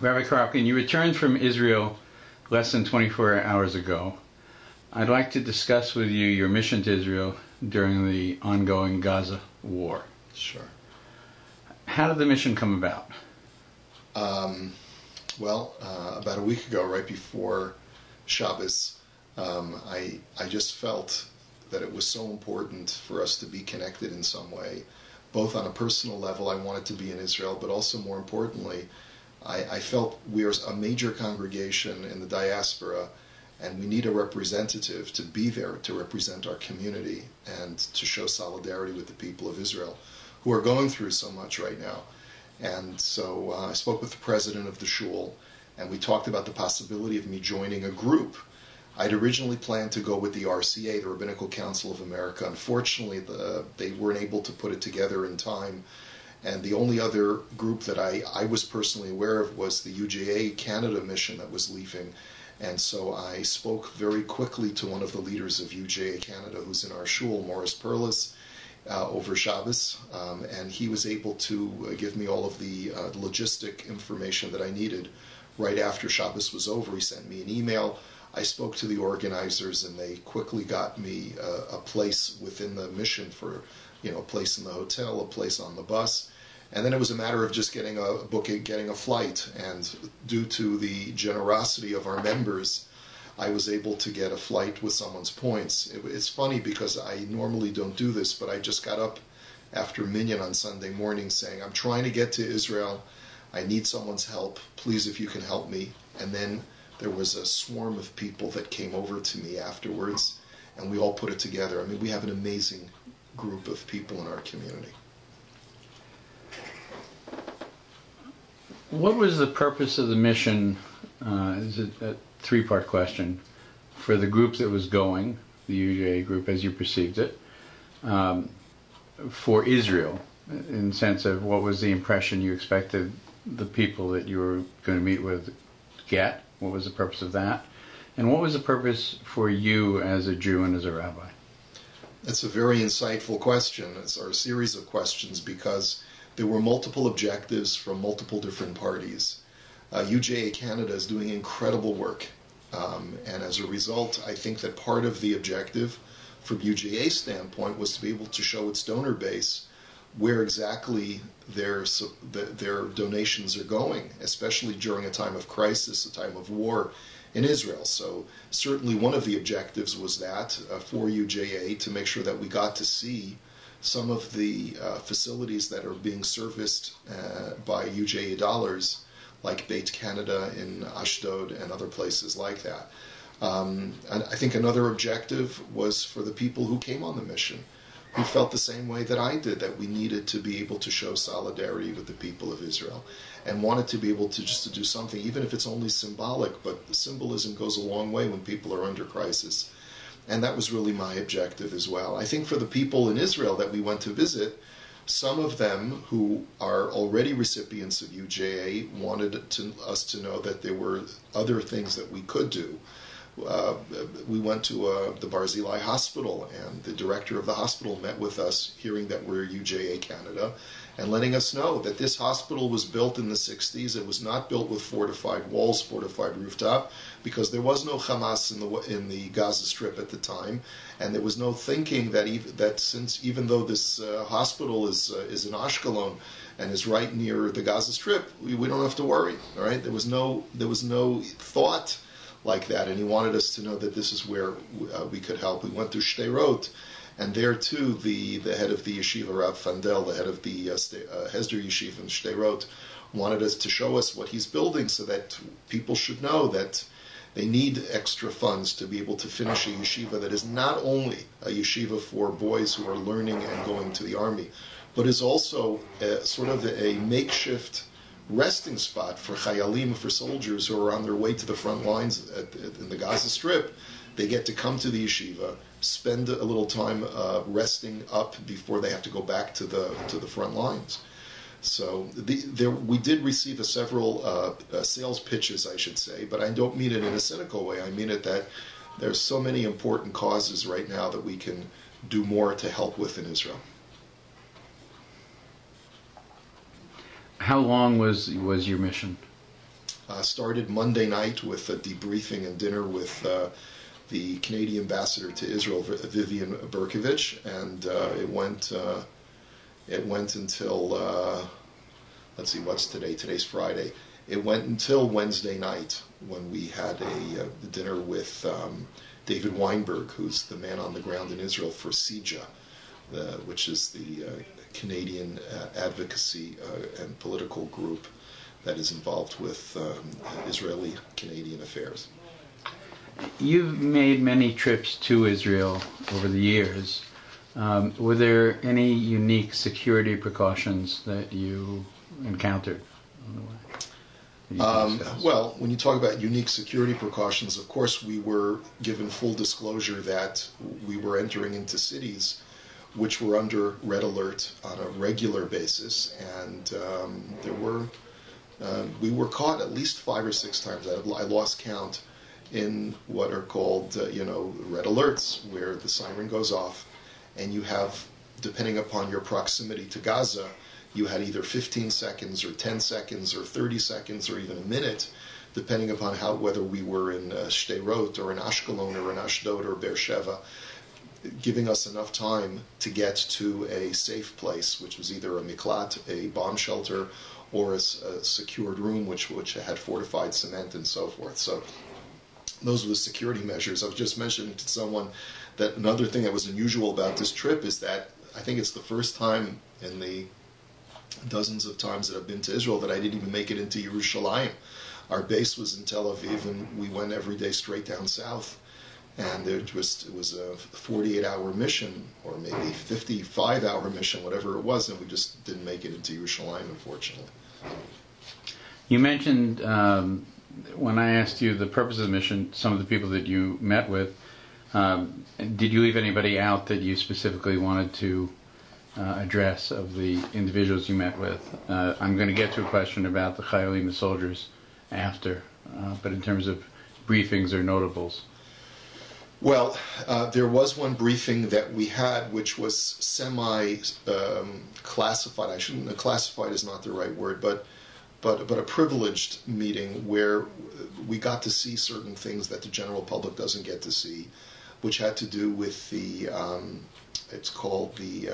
Rabbi Korobkin, you returned from Israel less than 24 hours ago. I'd like to discuss with you your mission to Israel during the ongoing Gaza war. Sure. How did the mission come about? About a week ago, right before Shabbos, I just felt that it was so important for us to be connected in some way, both on a personal level. I wanted to be in Israel, but also more importantly, I felt we are a major congregation in the diaspora, and we need a representative to be there to represent our community and to show solidarity with the people of Israel who are going through so much right now. And so I spoke with the president of the shul, and we talked about the possibility of me joining a group. I'd originally planned to go with the RCA, the Rabbinical Council of America. Unfortunately, they weren't able to put it together in time. And the only other group that I was personally aware of was the UJA Canada mission that was leaving. And so I spoke very quickly to one of the leaders of UJA Canada, who's in our shul, Morris Perlis, over Shabbos, and he was able to give me all of the logistic information that I needed right after Shabbos was over. He sent me an email. I spoke to the organizers, and they quickly got me a place within the mission for, a place in the hotel, a place on the bus. And then it was a matter of just getting a flight. And due to the generosity of our members, I was able to get a flight with someone's points. It's funny because I normally don't do this, but I just got up after Minyan on Sunday morning saying, I'm trying to get to Israel. I need someone's help. Please, if you can help me. And then there was a swarm of people that came over to me afterwards, and we all put it together. I mean, we have an amazing group of people in our community. What was the purpose of the mission? Is it a three-part question for the group that was going, the UJA group as you perceived it, for Israel, in the sense of what was the impression you expected the people that you were going to meet with to get? What was the purpose of that? And what was the purpose for you as a Jew and as a rabbi? That's a very insightful question. It's a series of questions because there were multiple objectives from multiple different parties. UJA Canada is doing incredible work, and as a result, I think that part of the objective from UJA's standpoint was to be able to show its donor base where exactly their donations are going, especially during a time of crisis, a time of war in Israel. So certainly one of the objectives was that for UJA, to make sure that we got to see some of the facilities that are being serviced by UJA dollars, like BAYT Canada in Ashdod and other places like that. And I think another objective was for the people who came on the mission, who felt the same way that I did, that we needed to be able to show solidarity with the people of Israel and wanted to be able to just do something, even if it's only symbolic, but the symbolism goes a long way when people are under crisis. And that was really my objective as well. I think for the people in Israel that we went to visit, some of them who are already recipients of UJA wanted us to know that there were other things that we could do. We went to the Barzilai Hospital, and the director of the hospital met with us, hearing that we're UJA Canada, and letting us know that this hospital was built in the 60s. It was not built with fortified walls, fortified rooftop, because there was no Hamas in the Gaza Strip at the time, and there was no thinking that since even though this hospital is in Ashkelon and is right near the Gaza Strip, we don't have to worry. All right, there was no thought like that, and he wanted us to know that this is where we could help. We went to Sderot, and there too, the head of the yeshiva, Rav Fandel, the head of the Hesder Yeshiva in Sderot, wanted us to show us what he's building so that people should know that they need extra funds to be able to finish a yeshiva that is not only a yeshiva for boys who are learning and going to the army, but is also sort of a makeshift resting spot for chayalim, for soldiers who are on their way to the front lines in the Gaza Strip. They get to come to the yeshiva, spend a little time resting up before they have to go back to the front lines. So we did receive several sales pitches, I should say, but I don't mean it in a cynical way. I mean it that there's so many important causes right now that we can do more to help with in Israel. How long was your mission? Started Monday night with a debriefing and dinner with the Canadian ambassador to Israel, Vivian Berkovich, and it went until let's see, what's today? Today's Friday. It went until Wednesday night when we had a dinner with David Weinberg, who's the man on the ground in Israel for CIJA, which is the Canadian advocacy and political group that is involved with Israeli-Canadian affairs. You've made many trips to Israel over the years. Were there any unique security precautions that you encountered on the way? Well, when you talk about unique security precautions, of course we were given full disclosure that we were entering into cities which were under red alert on a regular basis, and we were caught at least 5 or 6 times. I lost count in what are called red alerts, where the siren goes off, and you have, depending upon your proximity to Gaza, you had either 15 seconds or 10 seconds or 30 seconds or even a minute, depending upon whether we were in Sderot or in Ashkelon or in Ashdod or Beersheba, giving us enough time to get to a safe place, which was either a miklat, a bomb shelter, or a secured room, which had fortified cement and so forth. So those were the security measures. I was just mentioning to someone that another thing that was unusual about this trip is that I think it's the first time in the dozens of times that I've been to Israel that I didn't even make it into Yerushalayim. Our base was in Tel Aviv, and we went every day straight down south. And it was a 48-hour mission, or maybe 55-hour mission, whatever it was, and we just didn't make it into Yerushalayim, unfortunately. You mentioned, when I asked you the purpose of the mission, some of the people that you met with, did you leave anybody out that you specifically wanted to address of the individuals you met with? I'm going to get to a question about the Chayalim, the soldiers, after, but in terms of briefings or notables. Well, there was one briefing that we had which was semi-classified. Classified is not the right word, but a privileged meeting where we got to see certain things that the general public doesn't get to see, which had to do with the, it's called the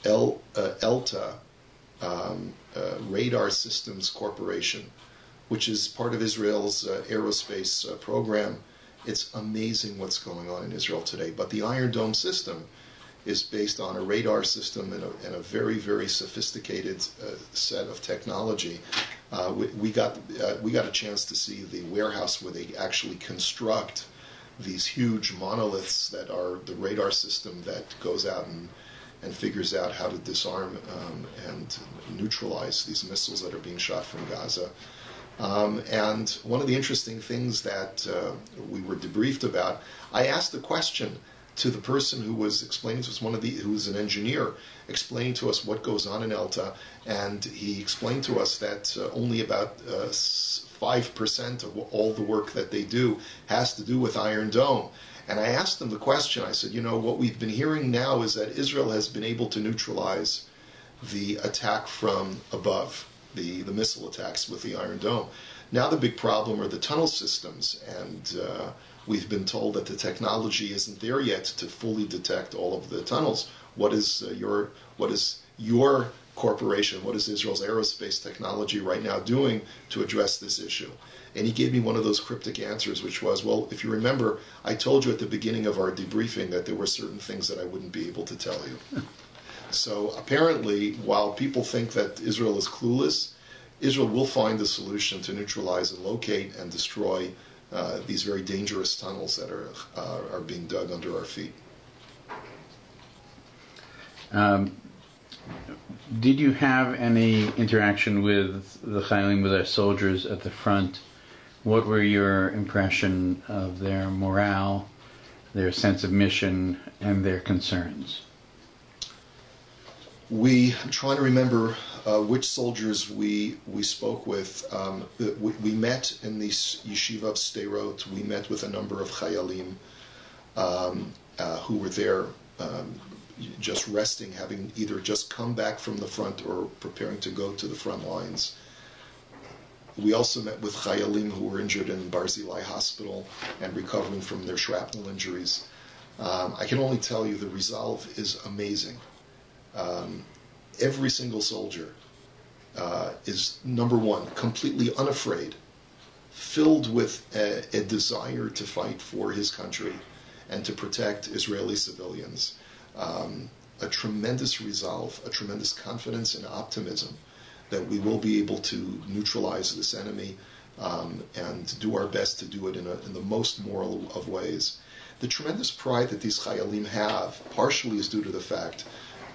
ELTA, Radar Systems Corporation, which is part of Israel's aerospace program. It's amazing what's going on in Israel today. But the Iron Dome system is based on a radar system and a very, very sophisticated set of technology. We got a chance to see the warehouse where they actually construct these huge monoliths that are the radar system that goes out and figures out how to disarm and neutralize these missiles that are being shot from Gaza. And one of the interesting things that we were debriefed about, I asked the question to the person who was explaining to us, who was an engineer, explaining to us what goes on in ELTA, and he explained to us that only about 5% of all the work that they do has to do with Iron Dome. And I asked him the question, I said, what we've been hearing now is that Israel has been able to neutralize the attack from above, the missile attacks with the Iron Dome. Now the big problem are the tunnel systems, and we've been told that the technology isn't there yet to fully detect all of the tunnels. What is your corporation, what is Israel's aerospace technology right now doing to address this issue? And he gave me one of those cryptic answers, which was, well, if you remember, I told you at the beginning of our debriefing that there were certain things that I wouldn't be able to tell you. So apparently, while people think that Israel is clueless, Israel will find a solution to neutralize and locate and destroy these very dangerous tunnels that are being dug under our feet. Did you have any interaction with the Chayalim, with our soldiers at the front? What were your impression of their morale, their sense of mission, and their concerns? I'm trying to remember which soldiers we spoke with. We met in the yeshiva of Sderot. We met with a number of Chayalim who were there just resting, having either just come back from the front or preparing to go to the front lines. We also met with Chayalim who were injured in Barzilai Hospital and recovering from their shrapnel injuries. I can only tell you the resolve is amazing. Every single soldier is, number one, completely unafraid, filled with a desire to fight for his country and to protect Israeli civilians. A tremendous resolve, a tremendous confidence and optimism that we will be able to neutralize this enemy and do our best to do it in the most moral of ways. The tremendous pride that these Chayalim have partially is due to the fact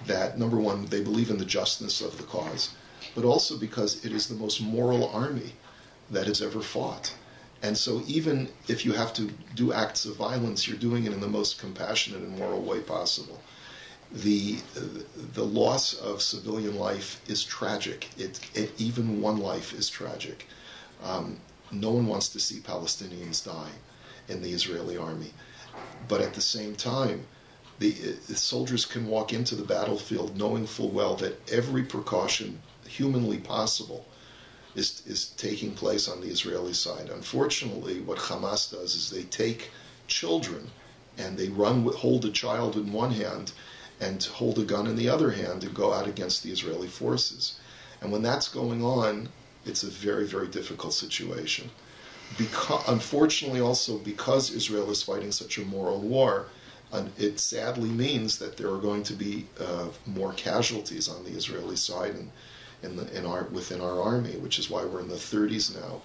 that, number one, they believe in the justness of the cause, but also because it is the most moral army that has ever fought. And so even if you have to do acts of violence, you're doing it in the most compassionate and moral way possible. The loss of civilian life is tragic. Even one life is tragic. No one wants to see Palestinians die in the Israeli army. But at the same time, the soldiers can walk into the battlefield knowing full well that every precaution humanly possible is taking place on the Israeli side. Unfortunately, what Hamas does is they take children and they hold a child in one hand and hold a gun in the other hand and go out against the Israeli forces. And when that's going on, it's a very, very difficult situation. Unfortunately, also because Israel is fighting such a moral war, it sadly means that there are going to be more casualties on the Israeli side and within our army, which is why we're in the 30s now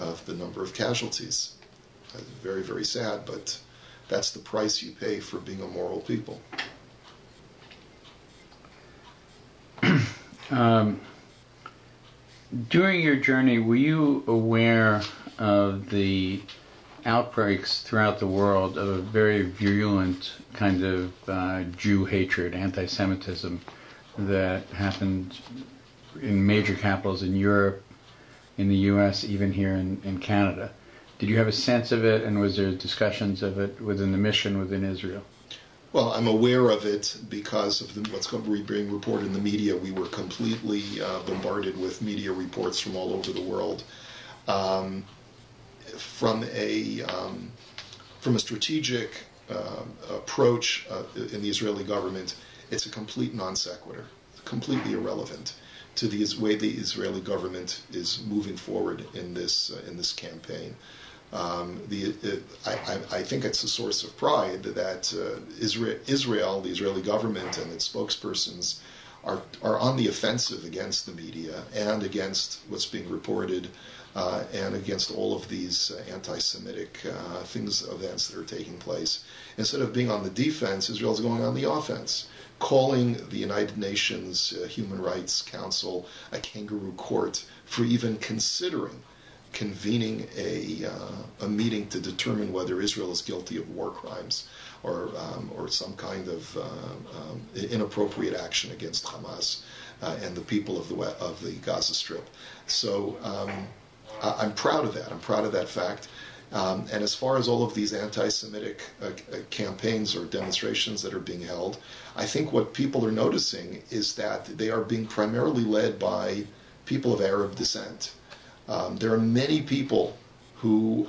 of the number of casualties. Very, very sad, but that's the price you pay for being a moral people. During your journey, were you aware of the outbreaks throughout the world of a very virulent kind of Jew hatred, anti-Semitism that happened in major capitals in Europe, in the U.S., even here in Canada? Did you have a sense of it, and was there discussions of it within the mission within Israel? Well, I'm aware of it because of what's going to be being reported in the media. We were completely bombarded with media reports from all over the world. From a strategic approach in the Israeli government, it's a complete non sequitur, completely irrelevant to the way the Israeli government is moving forward in this campaign. I think it's a source of pride that Israel, the Israeli government, and its spokespersons are on the offensive against the media and against what's being reported and against all of these anti-Semitic events that are taking place. Instead of being on the defense, Israel's going on the offense, calling the United Nations Human Rights Council a kangaroo court for even considering convening a meeting to determine whether Israel is guilty of war crimes or some kind of inappropriate action against Hamas and the people of the Gaza Strip. So I'm proud of that. I'm proud of that fact. And as far as all of these anti-Semitic campaigns or demonstrations that are being held, I think what people are noticing is that they are being primarily led by people of Arab descent. There are many people who,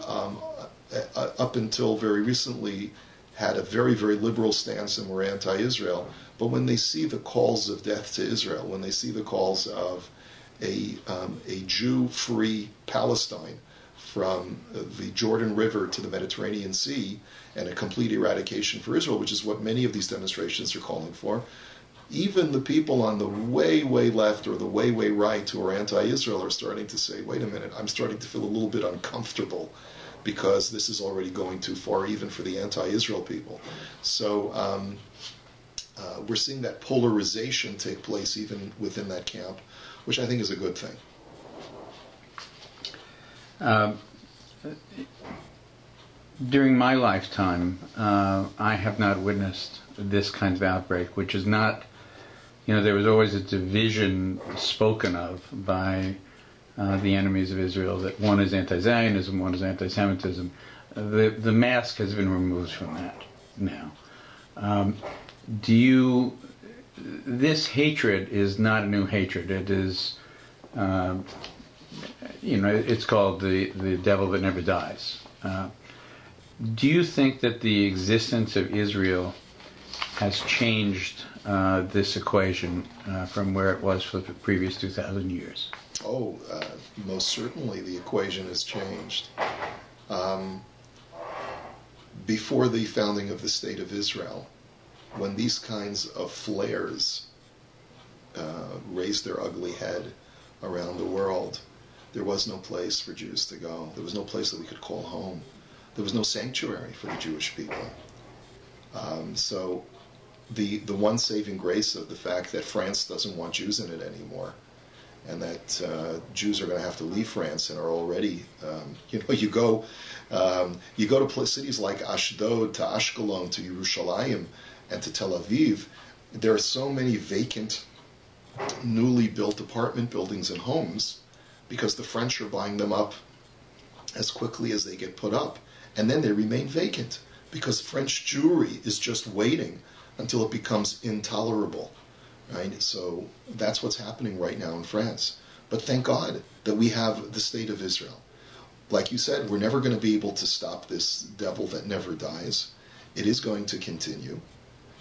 up until very recently, had a very, very liberal stance and were anti-Israel. But when they see the calls of death to Israel, when they see the calls of a Jew-free Palestine from the Jordan River to the Mediterranean Sea, and a complete eradication for Israel, which is what many of these demonstrations are calling for, even the people on the way, way left or the way, way right who are anti-Israel are starting to say, wait a minute, I'm starting to feel a little bit uncomfortable because this is already going too far even for the anti-Israel people. So we're seeing that polarization take place even within that camp, which I think is a good thing. During my lifetime, I have not witnessed this kind of outbreak, which is not, there was always a division spoken of by the enemies of Israel, that one is anti-Zionism, one is anti-Semitism. The mask has been removed from that now. This hatred is not a new hatred. It is, it's called the devil that never dies. Do you think that the existence of Israel has changed this equation from where it was for the previous 2,000 years? Oh, most certainly the equation has changed. Before the founding of the State of Israel, when these kinds of flares raised their ugly head around the world, there was no place for Jews to go. There was no place that we could call home. There was no sanctuary for the Jewish people. So the one saving grace of the fact that France doesn't want Jews in it anymore, and that Jews are going to have to leave France and are already, you go to cities like Ashdod, to Ashkelon, to Yerushalayim, and to Tel Aviv. There are so many vacant, newly built apartment buildings and homes because the French are buying them up as quickly as they get put up, and then they remain vacant because French Jewry is just waiting until it becomes intolerable. Right? So that's what's happening right now in France. But thank God that we have the State of Israel. Like you said, we're never going to be able to stop this devil that never dies. It is going to continue.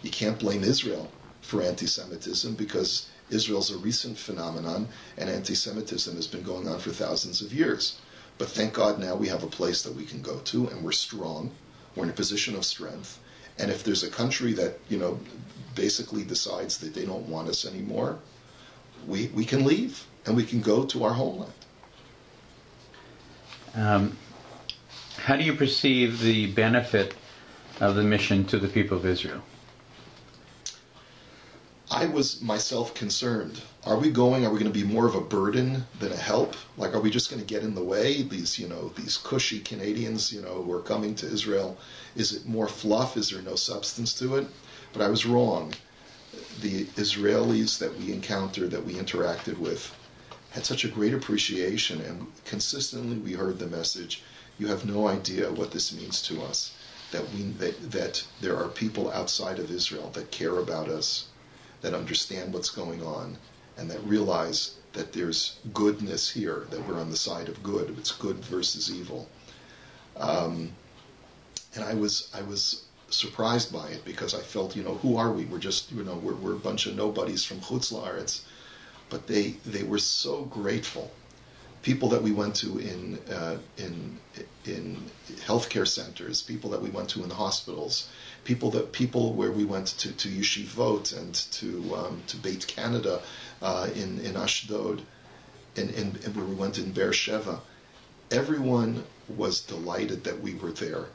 You can't blame Israel for anti-Semitism because Israel's a recent phenomenon and anti-Semitism has been going on for thousands of years. But thank God now we have a place that we can go to and we're strong. We're in a position of strength. And if there's a country that, basically decides that they don't want us anymore, we can leave and we can go to our homeland. How do you perceive the benefit of the mission to the people of Israel? I was myself concerned. Are we going to be more of a burden than a help? Like, are we just going to get in the way? These cushy Canadians, who are coming to Israel, is it more fluff? Is there no substance to it? But I was wrong. The Israelis that we encountered, that we interacted with, had such a great appreciation, and consistently we heard the message, you have no idea what this means to us, that there are people outside of Israel that care about us, that understand what's going on, and that realize that there's goodness here, that we're on the side of good. It's good versus evil. And I was surprised by it because I felt, who are we? We're just, we're a bunch of nobodies from Chutz La'aretz. But they were so grateful. People that we went to in healthcare centers, people that we went to in hospitals, people where we went to yeshivot and to BAYT Canada in Ashdod, and where we went in Beersheba. Everyone was delighted that we were there,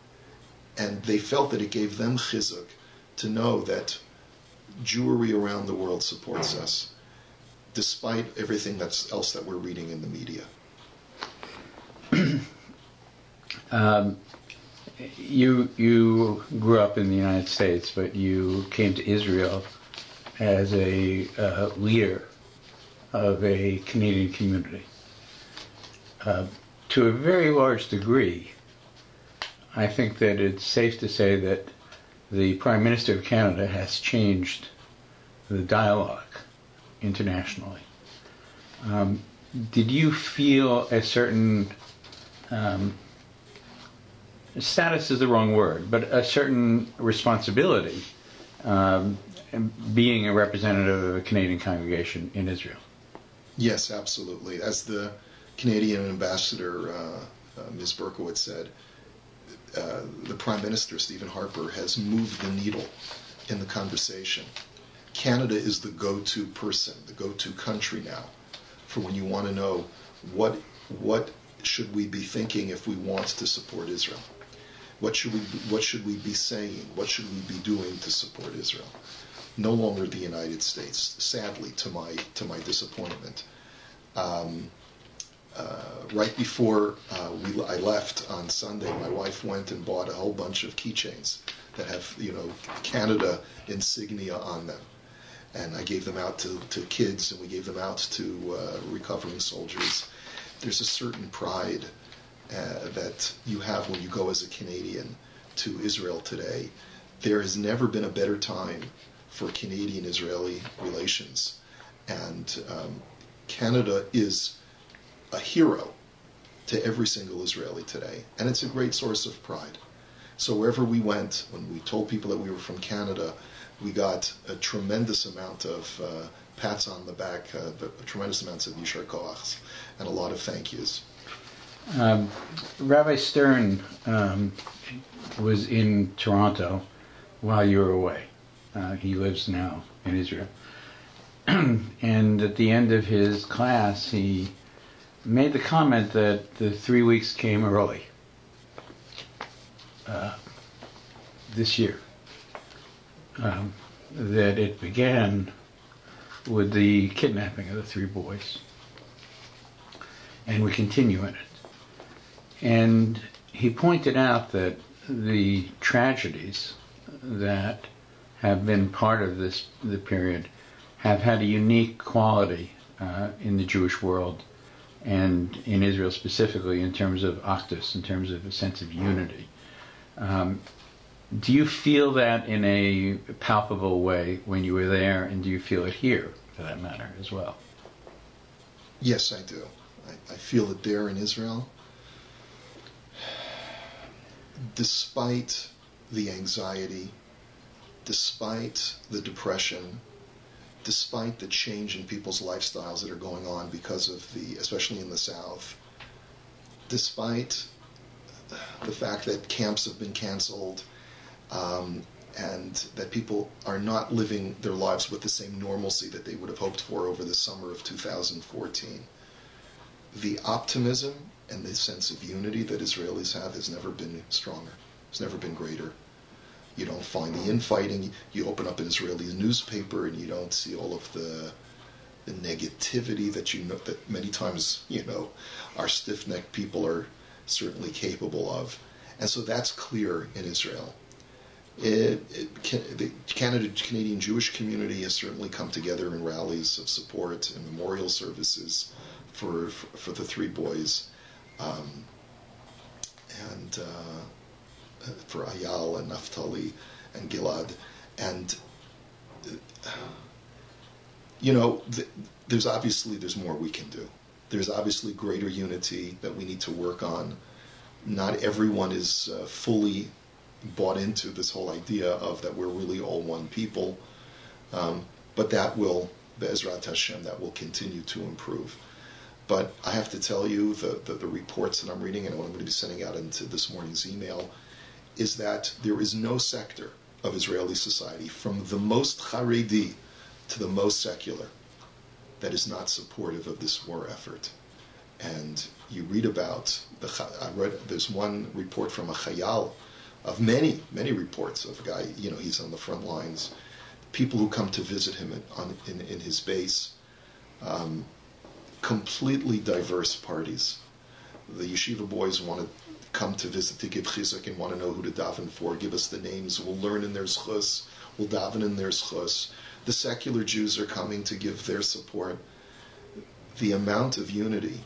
and they felt that it gave them chizuk to know that Jewry around the world supports us, despite everything else that we're reading in the media. You grew up in the United States, but you came to Israel as a leader of a Canadian community. To a very large degree, I think that it's safe to say that the Prime Minister of Canada has changed the dialogue internationally. Did you feel a certain status is the wrong word, but a certain responsibility being a representative of a Canadian congregation in Israel? Yes, absolutely. As the Canadian ambassador, Ms. Berkowitz, said, the Prime Minister, Stephen Harper, has moved the needle in the conversation. Canada is the go-to person, the go-to country now, for when you want to know what should we be thinking if we want to support Israel. What should we be saying? What should we be doing to support Israel? No longer the United States, sadly, to my disappointment. Right before I left on Sunday, my wife went and bought a whole bunch of keychains that have Canada insignia on them, and I gave them out to kids, and we gave them out to recovering soldiers. There's a certain pride that you have when you go as a Canadian to Israel today. There has never been a better time for Canadian-Israeli relations, and Canada is a hero to every single Israeli today. And it's a great source of pride. So wherever we went, when we told people that we were from Canada, we got a tremendous amount of pats on the back, tremendous amounts of yishar koachs, and a lot of thank yous. Rabbi Stern was in Toronto while you were away. He lives now in Israel. And at the end of his class, he made the comment that the 3 weeks came early this year. That it began with the kidnapping of the 3 boys. And we continue in it. And he pointed out that the tragedies that have been part of the period have had a unique quality in the Jewish world and in Israel specifically in terms of achdus, in terms of a sense of unity. Do you feel that in a palpable way when you were there, and do you feel it here, for that matter, as well? Yes, I do. I feel it there in Israel. Despite the anxiety, despite the depression, despite the change in people's lifestyles that are going on because of especially in the South, despite the fact that camps have been canceled, and that people are not living their lives with the same normalcy that they would have hoped for over the summer of 2014. The optimism and the sense of unity that Israelis have has never been stronger. It's never been greater. You don't find the infighting. You open up an Israeli newspaper and you don't see all of the negativity that that many times, our stiff-necked people are certainly capable of. And so that's clear in Israel. The Canadian Jewish community has certainly come together in rallies of support and memorial services for the 3 boys, and for Ayal and Naftali and Gilad. And there's more we can do. There's obviously greater unity that we need to work on. Not everyone is fully bought into this whole idea of that we're really all one people, but that will, Be'ezrat Hashem, that will continue to improve. But I have to tell you, the reports that I'm reading and what I'm going to be sending out into this morning's email is that there is no sector of Israeli society, from the most Haredi to the most secular, that is not supportive of this war effort. And you read about, there's one report from a Chayal, of many, many reports of a guy, he's on the front lines, people who come to visit him in his base, completely diverse parties. The yeshiva boys want to come to visit to give chizuk and want to know who to daven for. Give us the names. We'll learn in their schus. We'll daven in their schus. The secular Jews are coming to give their support. The amount of unity,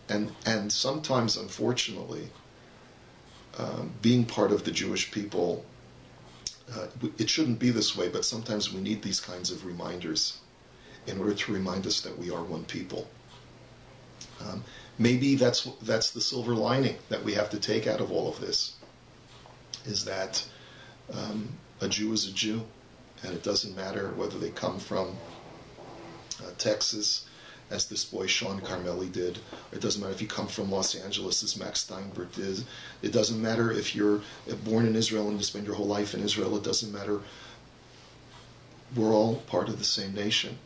and sometimes, unfortunately, being part of the Jewish people, it shouldn't be this way, but sometimes we need these kinds of reminders in order to remind us that we are one people. Maybe that's the silver lining that we have to take out of all of this, is that a Jew is a Jew, and it doesn't matter whether they come from Texas, as this boy Sean Carmelli did. It doesn't matter if you come from Los Angeles, as Max Steinberg did. It doesn't matter if you're born in Israel and you spend your whole life in Israel. It doesn't matter. We're all part of the same nation.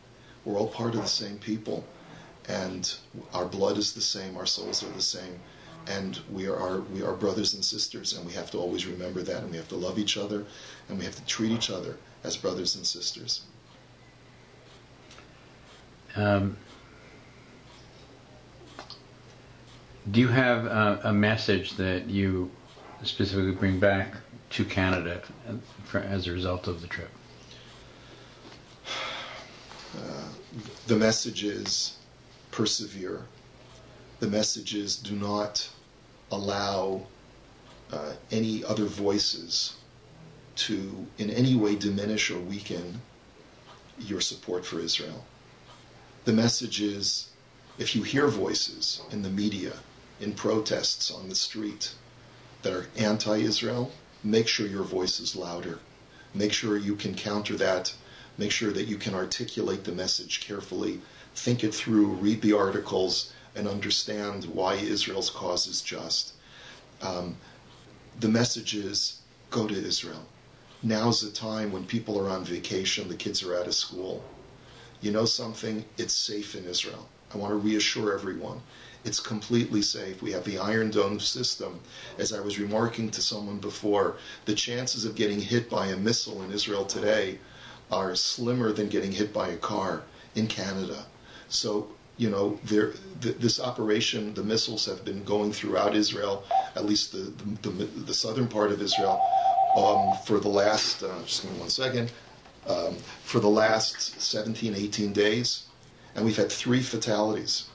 We're all part of the same people. And our blood is the same, our souls are the same. And we are brothers and sisters, and we have to always remember that, and we have to love each other, and we have to treat each other as brothers and sisters. Do you have a message that you specifically bring back to Canada as a result of the trip? The message is persevere. The message is do not allow any other voices to in any way diminish or weaken your support for Israel. The message is, if you hear voices in the media in protests on the street that are anti-Israel, make sure your voice is louder. Make sure you can counter that. Make sure that you can articulate the message carefully, think it through, read the articles, and understand why Israel's cause is just. The message is, go to Israel. Now's the time when people are on vacation, the kids are out of school. You know something? It's safe in Israel. I want to reassure everyone. It's completely safe. We have the Iron Dome system. As I was remarking to someone before, the chances of getting hit by a missile in Israel today are slimmer than getting hit by a car in Canada. So, you know, this operation, the missiles have been going throughout Israel, at least the southern part of Israel, for the last, just give me 1 second, for the last 17, 18 days. And we've had 3 fatalities.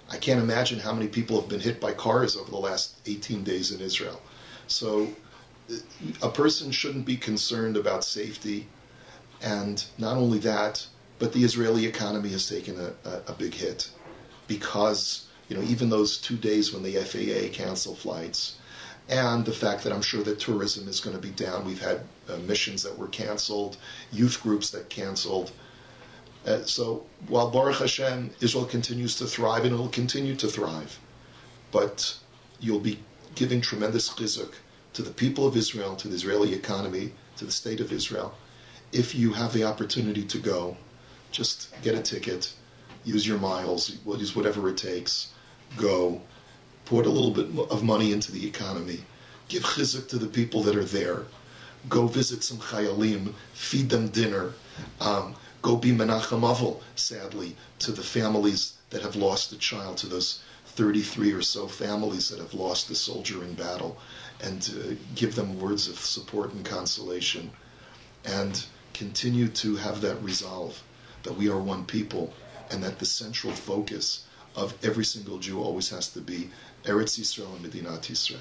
I can't imagine how many people have been hit by cars over the last 18 days in Israel. So a person shouldn't be concerned about safety. And not only that, but the Israeli economy has taken a big hit because, you know, even those 2 days when the FAA canceled flights, and the fact that I'm sure that tourism is going to be down. We've had missions that were canceled, youth groups that canceled. So while Baruch Hashem, Israel continues to thrive, and it will continue to thrive, but you'll be giving tremendous chizuk to the people of Israel, to the Israeli economy, to the state of Israel. If you have the opportunity to go, just get a ticket, use your miles, use whatever it takes, go, put a little bit of money into the economy, give chizuk to the people that are there, go visit some chayalim, feed them dinner, go be menachem avel, sadly, to the families that have lost a child, to those 33 or so families that have lost a soldier in battle, and give them words of support and consolation, and continue to have that resolve that we are one people, and that the central focus of every single Jew always has to be Eretz Yisrael and Medinat Yisrael.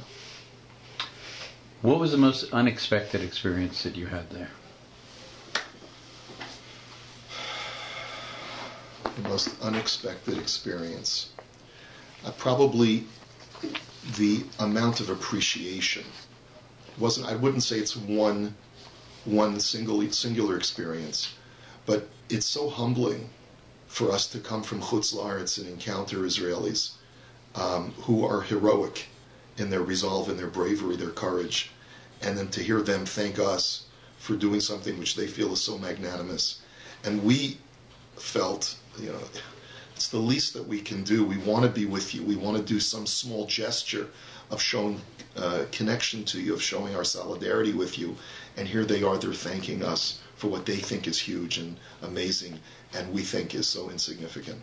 What was the most unexpected experience that you had there? The most unexpected experience. Probably the amount of appreciation. I wouldn't say it's one singular experience, but it's so humbling for us to come from Chutz La'aretz and encounter Israelis who are heroic in their resolve and their bravery, their courage, and then to hear them thank us for doing something which they feel is so magnanimous. And we felt, you know, it's the least that we can do. We want to be with you. We want to do some small gesture of showing connection to you, of showing our solidarity with you. And here they are, they're thanking us for what they think is huge and amazing, and we think is so insignificant.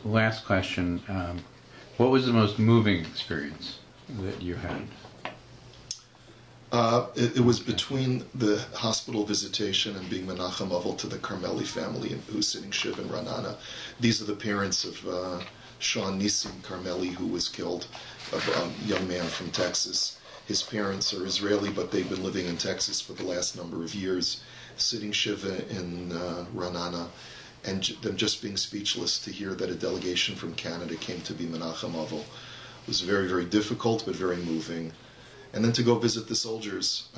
Last question. What was the most moving experience that you had? It was between the hospital visitation and being Menachem Avel to the Carmeli family who's sitting Shiv in Ranana. These are the parents of Sean Nissim Carmeli, who was killed, a young man from Texas. His parents are Israeli, but they've been living in Texas for the last number of years, sitting Shiva in Ranana, and them just being speechless to hear that a delegation from Canada came to be Menachem Avel. It was very, very difficult, but very moving. And then to go visit the soldiers,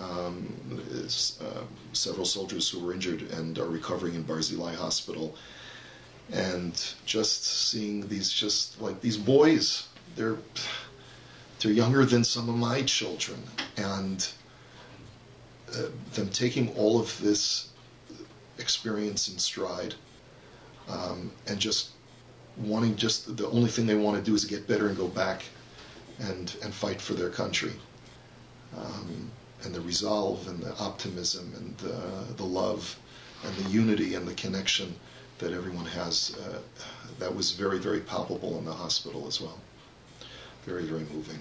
several soldiers who were injured and are recovering in Barzilai Hospital, and just seeing these boys, they're younger than some of my children, and them taking all of this experience in stride, and just wanting, the only thing they want to do is get better and go back and fight for their country. And the resolve and the optimism and the love and the unity and the connection that everyone has, that was very, very palpable in the hospital as well. Very, very moving.